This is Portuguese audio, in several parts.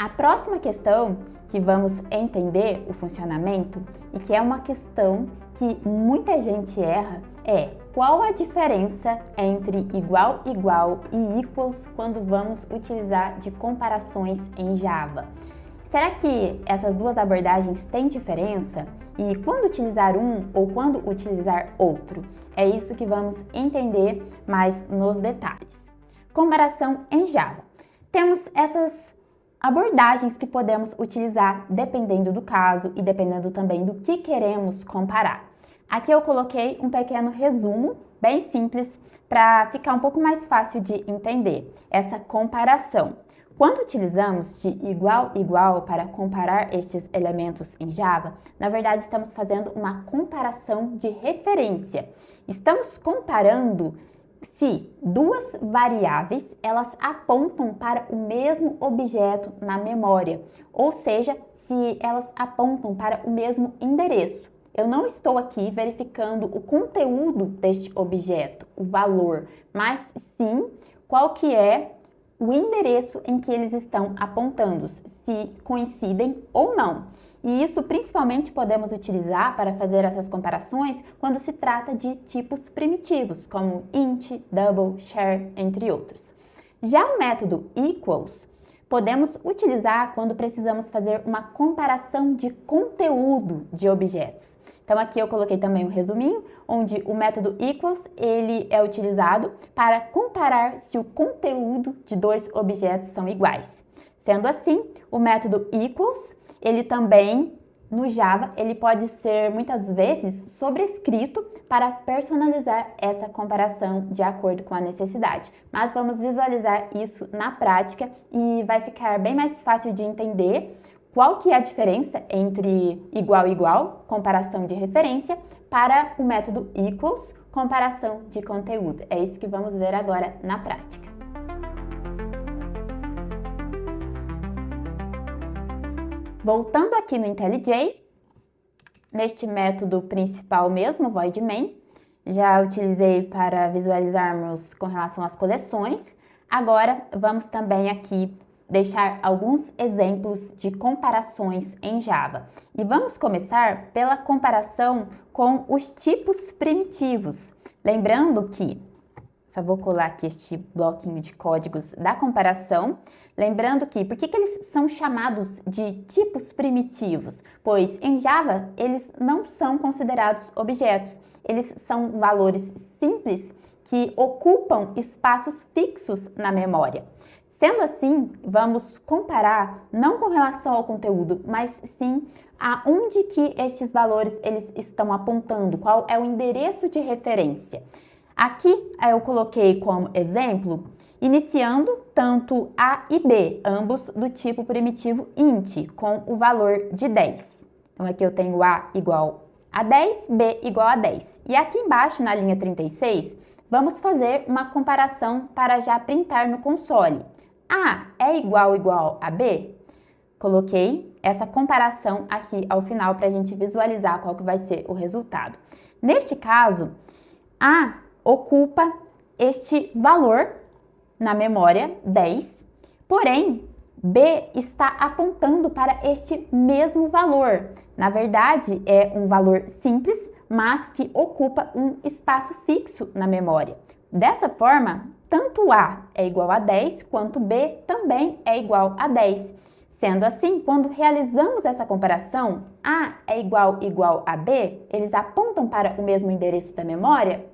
A próxima questão que vamos entender o funcionamento e que é uma questão que muita gente erra é: qual a diferença entre igual, igual e equals quando vamos utilizar de comparações em Java? Será que essas duas abordagens têm diferença? E quando utilizar um ou quando utilizar outro? É isso que vamos entender mais nos detalhes. Comparação em Java. Temos essas abordagens que podemos utilizar dependendo do caso e dependendo também do que queremos comparar. Aqui eu coloquei um pequeno resumo, bem simples, para ficar um pouco mais fácil de entender essa comparação. Quando utilizamos de igual, igual para comparar estes elementos em Java, na verdade estamos fazendo uma comparação de referência. Estamos comparando se duas variáveis elas apontam para o mesmo objeto na memória, ou seja, se elas apontam para o mesmo endereço. Eu não estou aqui verificando o conteúdo deste objeto, o valor, mas sim qual que é o endereço em que eles estão apontando, se coincidem ou não. E isso principalmente podemos utilizar para fazer essas comparações quando se trata de tipos primitivos, como int, double, char, entre outros. Já o método equals podemos utilizar quando precisamos fazer uma comparação de conteúdo de objetos. Então aqui eu coloquei também um resuminho, onde o método equals ele é utilizado para comparar se o conteúdo de dois objetos são iguais. Sendo assim, o método equals, ele também no Java, ele pode ser muitas vezes sobrescrito para personalizar essa comparação de acordo com a necessidade. Mas vamos visualizar isso na prática e vai ficar bem mais fácil de entender qual que é a diferença entre igual, igual, comparação de referência, para o método equals, comparação de conteúdo. É isso que vamos ver agora na prática. Voltando aqui no IntelliJ, neste método principal mesmo, void main, já utilizei para visualizarmos com relação às coleções. Agora vamos também aqui deixar alguns exemplos de comparações em Java. E vamos começar pela comparação com os tipos primitivos. Lembrando que só vou colar aqui este bloquinho de códigos da comparação. Lembrando que, por que eles são chamados de tipos primitivos? Pois em Java, eles não são considerados objetos. Eles são valores simples que ocupam espaços fixos na memória. Sendo assim, vamos comparar não com relação ao conteúdo, mas sim aonde que estes valores eles estão apontando, qual é o endereço de referência. Aqui eu coloquei como exemplo, iniciando tanto A e B, ambos do tipo primitivo int, com o valor de 10. Então aqui eu tenho A igual a 10, B igual a 10. E aqui embaixo, na linha 36, vamos fazer uma comparação para já printar no console. A é igual a B? Coloquei essa comparação aqui ao final para a gente visualizar qual que vai ser o resultado. Neste caso, A ocupa este valor na memória 10, porém B está apontando para este mesmo valor. Na verdade, é um valor simples, mas que ocupa um espaço fixo na memória. Dessa forma, tanto A é igual a 10, quanto B também é igual a 10. Sendo assim, quando realizamos essa comparação, A é igual a B, eles apontam para o mesmo endereço da memória?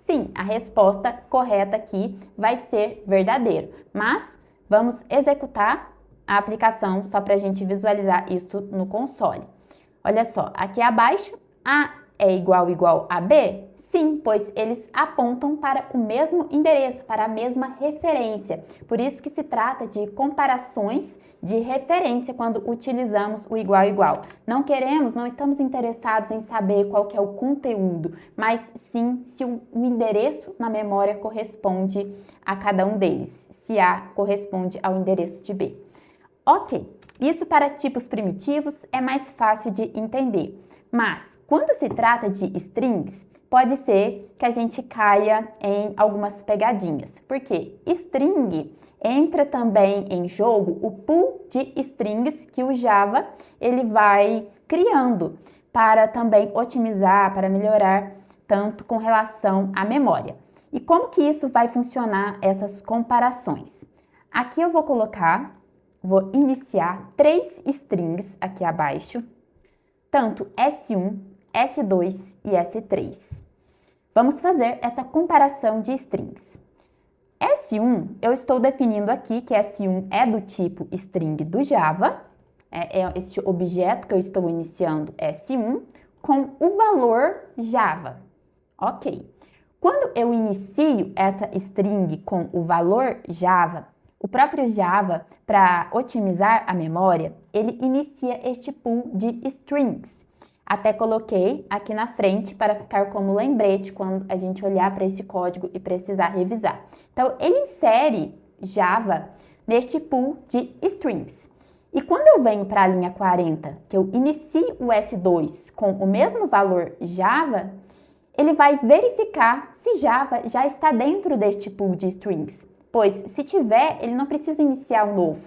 Sim, a resposta correta aqui vai ser verdadeiro, mas vamos executar a aplicação só para a gente visualizar isso no console. Olha só, aqui abaixo, A é igual a B? Sim, pois eles apontam para o mesmo endereço, para a mesma referência. Por isso que se trata de comparações de referência quando utilizamos o igual. Não estamos interessados em saber qual que é o conteúdo, mas sim se o endereço na memória corresponde a cada um deles, se A corresponde ao endereço de B. Ok, isso para tipos primitivos é mais fácil de entender, mas quando se trata de strings, pode ser que a gente caia em algumas pegadinhas. Porque string entra também em jogo o pool de strings que o Java ele vai criando para também otimizar, para melhorar tanto com relação à memória. E como que isso vai funcionar, essas comparações? Aqui eu vou iniciar 3 strings aqui abaixo, tanto S1, S2 e S3. Vamos fazer essa comparação de strings. S1, eu estou definindo aqui que S1 é do tipo string do Java, é este objeto que eu estou iniciando S1 com o valor Java. Ok. Quando eu inicio essa string com o valor Java, o próprio Java, para otimizar a memória, ele inicia este pool de strings. Até coloquei aqui na frente para ficar como lembrete quando a gente olhar para esse código e precisar revisar. Então, ele insere Java neste pool de strings. E quando eu venho para a linha 40, que eu inicio o S2 com o mesmo valor Java, ele vai verificar se Java já está dentro deste pool de strings. Pois, se tiver, ele não precisa iniciar um novo.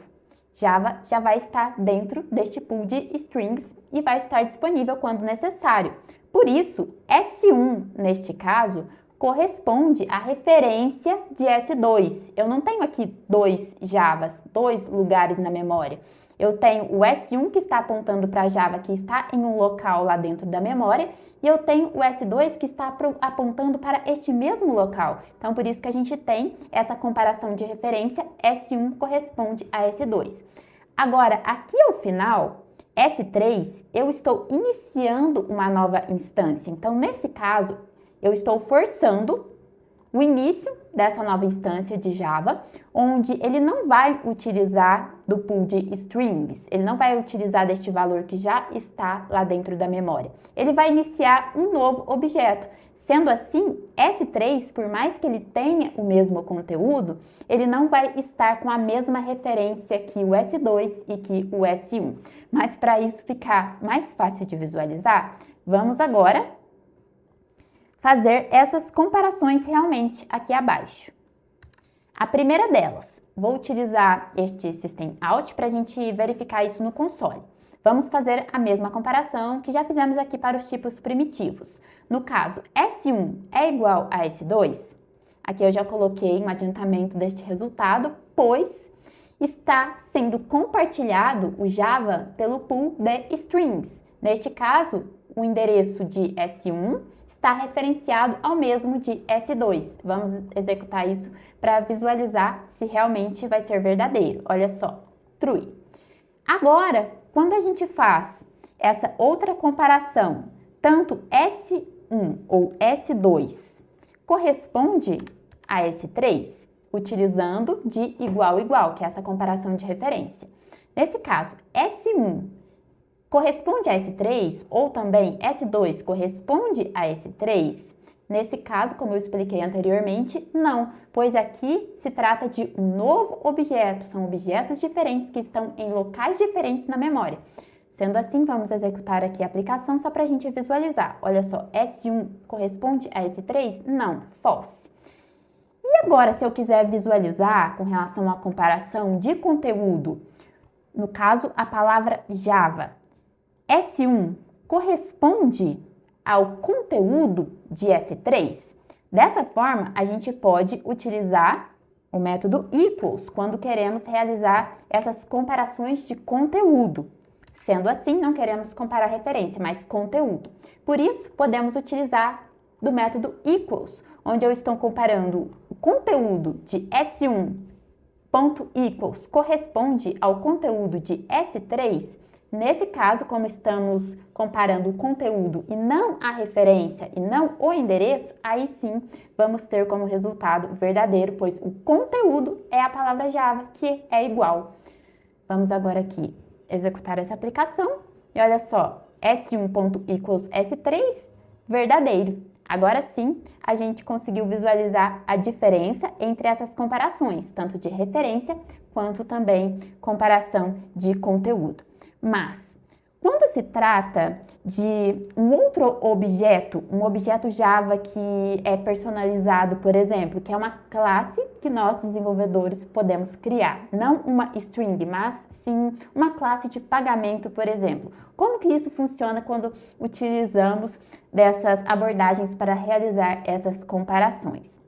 Java já vai estar dentro deste pool de strings e vai estar disponível quando necessário. Por isso, S1, neste caso, corresponde à referência de S2. Eu não tenho aqui 2 Javas, 2 lugares na memória. Eu tenho o S1 que está apontando para a Java que está em um local lá dentro da memória e eu tenho o S2 que está apontando para este mesmo local. Então, por isso que a gente tem essa comparação de referência, S1 corresponde a S2. Agora, aqui ao final, S3, eu estou iniciando uma nova instância. Então, nesse caso, eu estou forçando o início dessa nova instância de Java, onde ele não vai utilizar do pool de strings, ele não vai utilizar deste valor que já está lá dentro da memória. Ele vai iniciar um novo objeto. Sendo assim, S3, por mais que ele tenha o mesmo conteúdo, ele não vai estar com a mesma referência que o S2 e que o S1. Mas para isso ficar mais fácil de visualizar, vamos agora fazer essas comparações realmente aqui abaixo. A primeira delas, vou utilizar este System Out para a gente verificar isso no console. Vamos fazer a mesma comparação que já fizemos aqui para os tipos primitivos. No caso, S1 é igual a S2, aqui eu já coloquei um adiantamento deste resultado, pois está sendo compartilhado o Java pelo pool de strings. Neste caso, o endereço de S1 está referenciado ao mesmo de S2. Vamos executar isso para visualizar se realmente vai ser verdadeiro. Olha só, true. Agora, quando a gente faz essa outra comparação, tanto S1 ou S2 corresponde a S3, utilizando de igual igual, que é essa comparação de referência. Nesse caso, S1 corresponde a S3 ou também S2 corresponde a S3? Nesse caso, como eu expliquei anteriormente, não, pois aqui se trata de um novo objeto, são objetos diferentes que estão em locais diferentes na memória. Sendo assim, vamos executar aqui a aplicação só para a gente visualizar. Olha só, S1 corresponde a S3? Não, false. E agora, se eu quiser visualizar com relação à comparação de conteúdo, no caso, a palavra Java, S1 corresponde ao conteúdo de S3? Dessa forma, a gente pode utilizar o método equals quando queremos realizar essas comparações de conteúdo. Sendo assim, não queremos comparar referência, mas conteúdo. Por isso, podemos utilizar do método equals, onde eu estou comparando o conteúdo de S1.equals corresponde ao conteúdo de S3. Nesse caso, como estamos comparando o conteúdo e não a referência e não o endereço, aí sim vamos ter como resultado verdadeiro, pois o conteúdo é a palavra Java, que é igual. Vamos agora aqui executar essa aplicação e olha só, S1.equals S3, verdadeiro. Agora sim, a gente conseguiu visualizar a diferença entre essas comparações, tanto de referência quanto também comparação de conteúdo. Mas, Quando se trata de um outro objeto, um objeto Java que é personalizado, por exemplo, que é uma classe que nós desenvolvedores podemos criar, não uma string, mas sim uma classe de pagamento, por exemplo. Como que isso funciona quando utilizamos dessas abordagens para realizar essas comparações?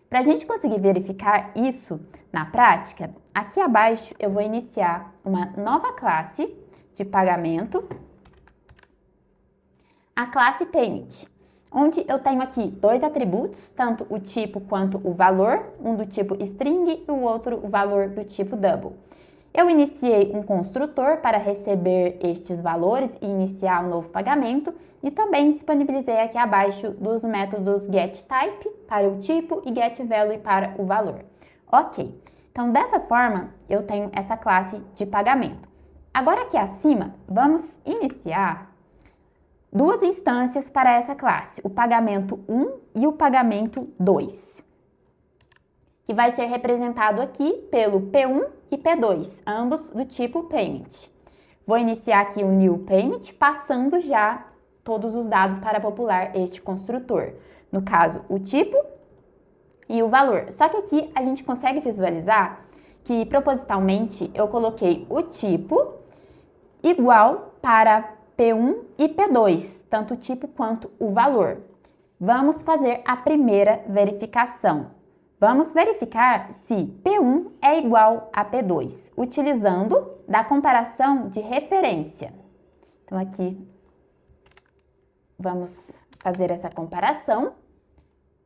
Para a gente conseguir verificar isso na prática, aqui abaixo eu vou iniciar uma nova classe de pagamento, a classe Payment, onde eu tenho aqui dois atributos, tanto o tipo quanto o valor, um do tipo string e o outro o valor do tipo double. Eu iniciei um construtor para receber estes valores e iniciar um novo pagamento e também disponibilizei aqui abaixo dos métodos getType para o tipo e getValue para o valor. Ok, então dessa forma eu tenho essa classe de pagamento. Agora aqui acima, vamos iniciar duas instâncias para essa classe, o pagamento 1 e o pagamento 2, que vai ser representado aqui pelo P1 e P2, ambos do tipo Payment. Vou iniciar aqui o New Payment, passando já todos os dados para popular este construtor. No caso, o tipo e o valor. Só que aqui a gente consegue visualizar que propositalmente eu coloquei o tipo igual para P1 e P2, tanto o tipo quanto o valor. Vamos fazer a primeira verificação. Vamos verificar se P1 é igual a P2, utilizando da comparação de referência. Então, aqui, vamos fazer essa comparação.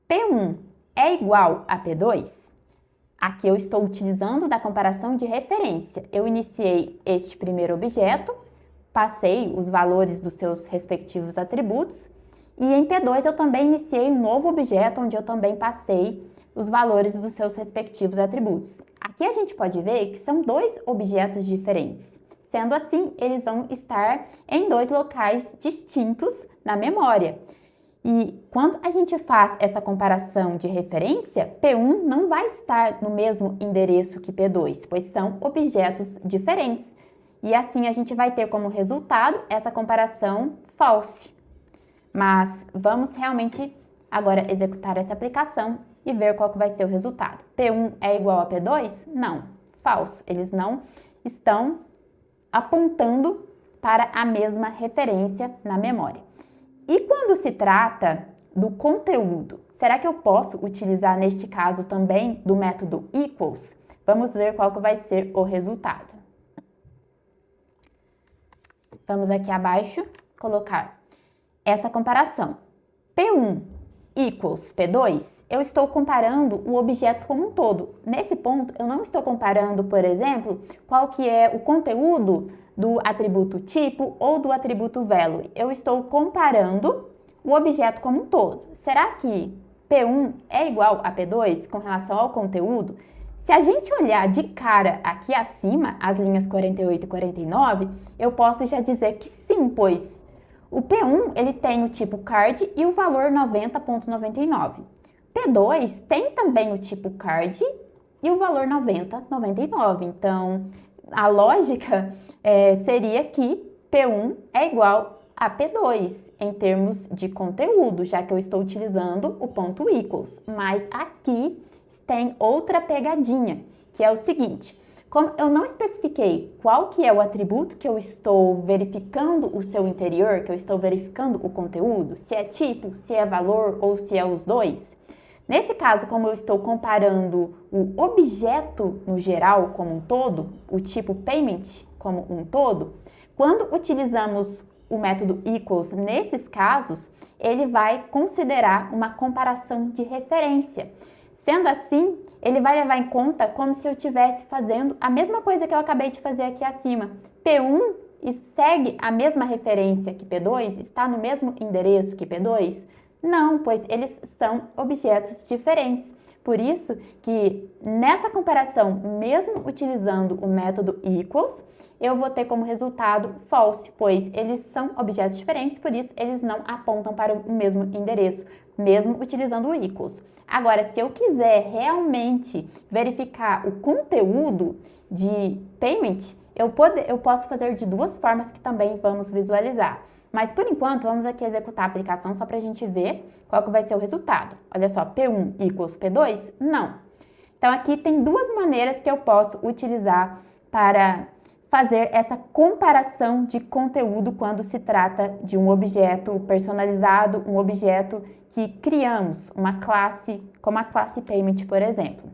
P1 é igual a P2? Aqui eu estou utilizando da comparação de referência. Eu iniciei este primeiro objeto, passei os valores dos seus respectivos atributos e em P2 eu também iniciei um novo objeto onde eu também passei os valores dos seus respectivos atributos. Aqui a gente pode ver que são dois objetos diferentes. Sendo assim, eles vão estar em dois locais distintos na memória. E quando a gente faz essa comparação de referência, P1 não vai estar no mesmo endereço que P2, pois são objetos diferentes. E assim a gente vai ter como resultado essa comparação false. Mas vamos realmente agora executar essa aplicação e ver qual que vai ser o resultado. P1 é igual a P2? Não, falso. Eles não estão apontando para a mesma referência na memória. E quando se trata do conteúdo, será que eu posso utilizar neste caso também do método equals? Vamos ver qual que vai ser o resultado. Vamos aqui abaixo colocar essa comparação. P1 equals P2, eu estou comparando o objeto como um todo. Nesse ponto, eu não estou comparando, por exemplo, qual que é o conteúdo do atributo tipo ou do atributo value. Eu estou comparando o objeto como um todo. Será que P1 é igual a P2 com relação ao conteúdo? Se a gente olhar de cara aqui acima, as linhas 48 e 49, eu posso já dizer que sim, pois o P1 ele tem o tipo card e o valor 90,99. P2 tem também o tipo card e o valor 90,99. Então, a lógica seria que P1 é igual a P2 em termos de conteúdo, já que eu estou utilizando o ponto equals. Mas aqui tem outra pegadinha, que é o seguinte: como eu não especifiquei qual que é o atributo que eu estou verificando o seu interior, que eu estou verificando o conteúdo, se é tipo, se é valor ou se é os dois. Nesse caso, como eu estou comparando o objeto no geral como um todo, o tipo payment como um todo, quando utilizamos o método equals nesses casos, ele vai considerar uma comparação de referência. Sendo assim, ele vai levar em conta como se eu estivesse fazendo a mesma coisa que eu acabei de fazer aqui acima. P1 segue a mesma referência que P2? Está no mesmo endereço que P2? Não, pois eles são objetos diferentes. Por isso que nessa comparação, mesmo utilizando o método equals, eu vou ter como resultado false, pois eles são objetos diferentes, por isso eles não apontam para o mesmo endereço, mesmo utilizando o equals. Agora, se eu quiser realmente verificar o conteúdo de payment, eu posso fazer de duas formas que também vamos visualizar. Mas, por enquanto, vamos aqui executar a aplicação só para a gente ver qual que vai ser o resultado. Olha só, P1 equals P2? Não. Então, aqui tem duas maneiras que eu posso utilizar para fazer essa comparação de conteúdo quando se trata de um objeto personalizado, um objeto que criamos, uma classe, como a classe Payment, por exemplo.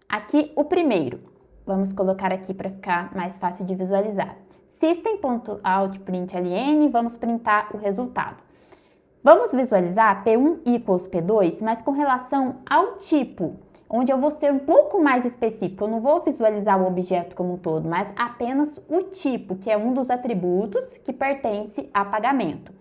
Aqui, o primeiro. Vamos colocar aqui para ficar mais fácil de visualizar. System.out.println, vamos printar o resultado. Vamos visualizar P1 equals P2, mas com relação ao tipo, onde eu vou ser um pouco mais específico. Eu não vou visualizar o objeto como um todo, mas apenas o tipo, que é um dos atributos que pertence a pagamento.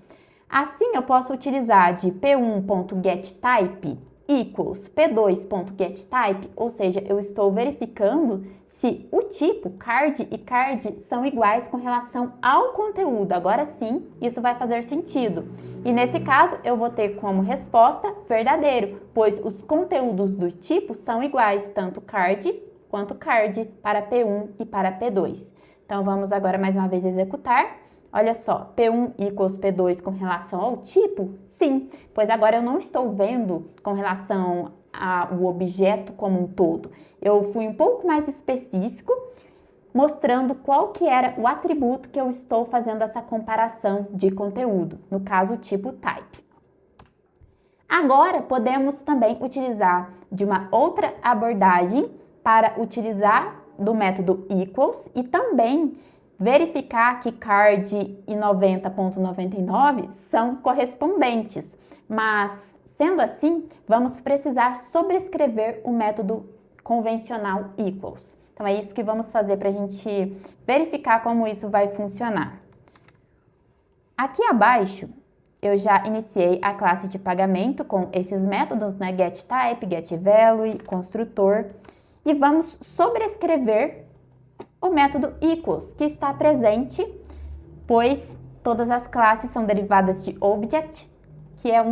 Assim, eu posso utilizar de P1.getType equals P2.getType, ou seja, eu estou verificando se o tipo card e card são iguais com relação ao conteúdo. Agora sim, isso vai fazer sentido. E nesse caso, eu vou ter como resposta verdadeiro, pois os conteúdos do tipo são iguais, tanto card quanto card, para P1 e para P2. Então, vamos agora mais uma vez executar. Olha só, P1 equals P2 com relação ao tipo? Sim, pois agora eu não estou vendo com relação ao objeto como um todo. Eu fui um pouco mais específico, mostrando qual que era o atributo que eu estou fazendo essa comparação de conteúdo, no caso o tipo type. Agora, podemos também utilizar de uma outra abordagem para utilizar do método equals e também verificar que card e 90.99 são correspondentes, mas sendo assim, vamos precisar sobrescrever o método convencional equals. Então é isso que vamos fazer para a gente verificar como isso vai funcionar. Aqui abaixo eu já iniciei a classe de pagamento com esses métodos, né? GetType, GetValue, construtor, e vamos sobrescrever o método equals, que está presente, pois todas as classes são derivadas de object, que é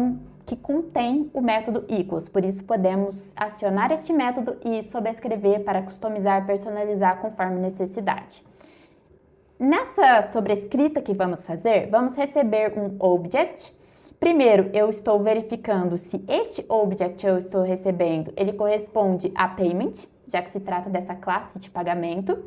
que contém o método equals. Por isso, podemos acionar este método e sobrescrever para customizar, personalizar conforme necessidade. Nessa sobrescrita que vamos fazer, vamos receber um object. Primeiro, eu estou verificando se este object eu estou recebendo, ele corresponde a payment, já que se trata dessa classe de pagamento.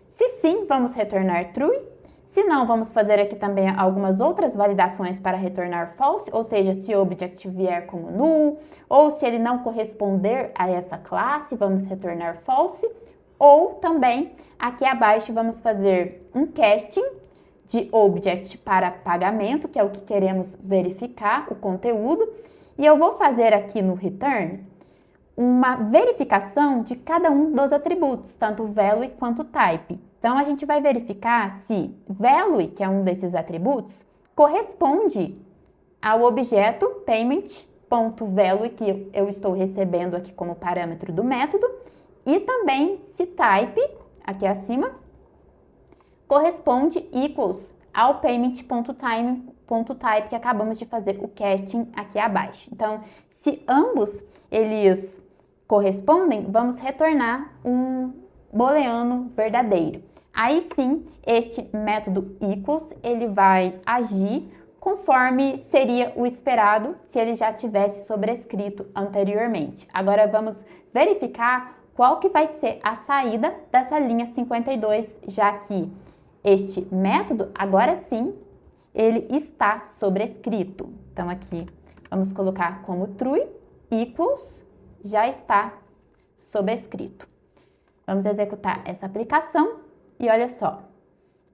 Se sim, vamos retornar true. Se não, vamos fazer aqui também algumas outras validações para retornar false, ou seja, se o object vier como null, ou se ele não corresponder a essa classe, vamos retornar false. Ou também, aqui abaixo, vamos fazer um casting de object para pagamento, que é o que queremos verificar, o conteúdo. E eu vou fazer aqui no return uma verificação de cada um dos atributos, tanto value quanto type. Então, a gente vai verificar se value, que é um desses atributos, corresponde ao objeto payment.value que eu estou recebendo aqui como parâmetro do método, e também se type, aqui acima, corresponde equals ao payment.time.type que acabamos de fazer o casting aqui abaixo. Então, se ambos eles correspondem, vamos retornar um booleano verdadeiro. Aí sim, este método equals, ele vai agir conforme seria o esperado se ele já tivesse sobrescrito anteriormente. Agora vamos verificar qual que vai ser a saída dessa linha 52, já que este método, agora sim, ele está sobrescrito. Então aqui vamos colocar como true, equals, já está sobrescrito. Vamos executar essa aplicação e olha só,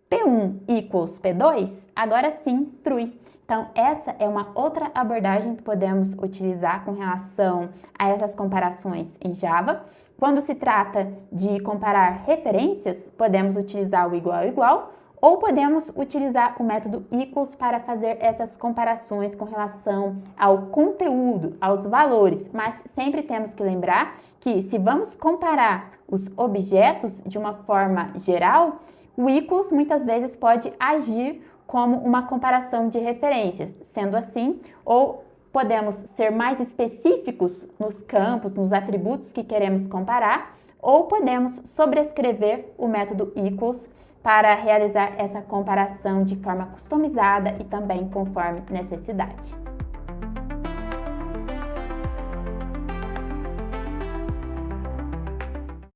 P1 equals P2, agora sim, true. Então, essa é uma outra abordagem que podemos utilizar com relação a essas comparações em Java. Quando se trata de comparar referências, podemos utilizar o igual igual, ou podemos utilizar o método equals para fazer essas comparações com relação ao conteúdo, aos valores, mas sempre temos que lembrar que se vamos comparar os objetos de uma forma geral, o equals muitas vezes pode agir como uma comparação de referências. Sendo assim, ou podemos ser mais específicos nos campos, nos atributos que queremos comparar, ou podemos sobrescrever o método equals para realizar essa comparação de forma customizada e também conforme necessidade.